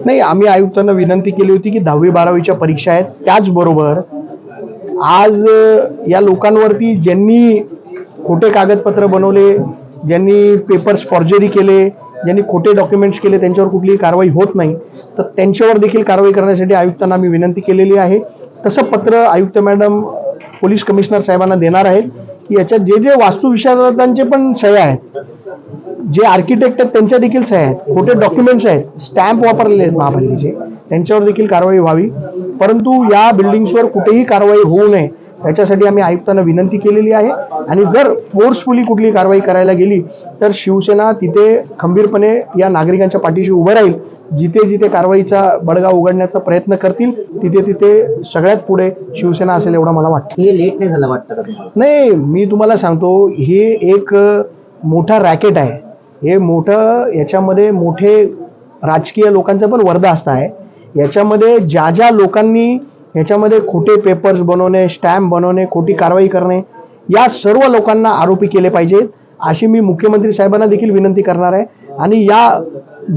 नाही, आम्ही आयुक्तांना विनंती केली होती की 10वी-12वीच्या परीक्षा आहेत, त्याचबरोबर आज या लोकांवरती ज्यांनी खोटे कागदपत्र बनवले, ज्यांनी पेपर्स फॉर्जरी केले, ज्यांनी खोटे डॉक्युमेंट्स केले, त्यांच्यावर कुठलीही कारवाई होत नाही, तर त्यांच्यावर देखील कारवाई करण्यासाठी आयुक्तांना आम्ही विनंती केलेली आहे. तसं पत्र आयुक्त मॅडम पोलीस कमिशनर साहेबांना देणार आहेत की याच्यात जे जे वास्तुविशारदांचे पण सह्या आहेत, जे आर्किटेक्ट आहेत त्यांच्या देखील सह्या आहेत, खोटे डॉक्युमेंट्स आहेत, स्टॅम्प वापरलेले आहेत महापालिकेचे, त्यांच्यावर देखील कारवाई व्हावी. परंतु या बिल्डिंग्सवर कुठेही कारवाई होऊ नये याच्यासाठी आम्ही आयुक्तांना विनंती केलेली आहे. आणि जर फोर्सफुली कुठली कारवाई करायला गेली तर शिवसेना तिथे खंबीरपणे या नागरिकांच्या पाठीशी उभं राहील. जिथे जिथे कारवाईचा बडगा उघडण्याचा प्रयत्न करतील तिथे तिथे सगळ्यात पुढे शिवसेना असेल एवढं मला वाटतं. हे लेट नाही झालं वाटतं का? नाही, मी तुम्हाला सांगतो, हे एक मोठा रॅकेट आहे. हे मोठं, याच्यामध्ये मोठे राजकीय लोकांचा पण वरदास्त आहे. याच्यामध्ये ज्या ज्या लोकांनी याच्यामध्ये खोटे पेपर्स बनवणे, स्टॅम्प बनवणे, खोटी कारवाई करणे, या सर्व लोकांना आरोपी केले पाहिजेत अशी मी मुख्यमंत्री साहेबांना देखील विनंती करणार आहे. आणि या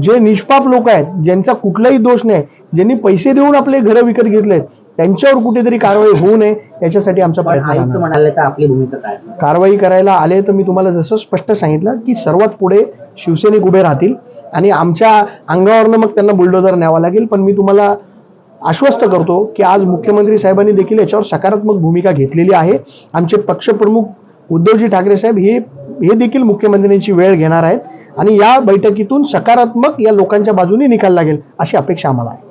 जे निष्पाप लोक आहेत, ज्यांचा कुठलाही दोष नाही, ज्यांनी पैसे देऊन आपले घरं विकत घेतलेत, त्यांच्यावर कुठेतरी कारवाई होऊ नये याच्यासाठी आमचा प्रयत्न आयुक्त म्हणाले तर आपली भूमिका काय असेल? कारवाई करायला आले तर मी तुम्हाला जसं स्पष्ट सांगितलं की सर्वात पुढे शिवसैनिक उभे राहतील आणि आमच्या अंगावरनं मग त्यांना बुलडोजर न्यावा लागेल. पण मी तुम्हाला आश्वस्त करतो की आज मुख्यमंत्री साहेबांनी देखील याच्यावर सकारात्मक भूमिका घेतलेली आहे. आमचे पक्षप्रमुख उद्धवजी ठाकरे साहेब हे देखील मुख्यमंत्र्यांची वेळ घेणार आहेत आणि या बैठकीतून सकारात्मक या लोकांच्या बाजूने निकाल लागेल अशी अपेक्षा आम्हाला आहे.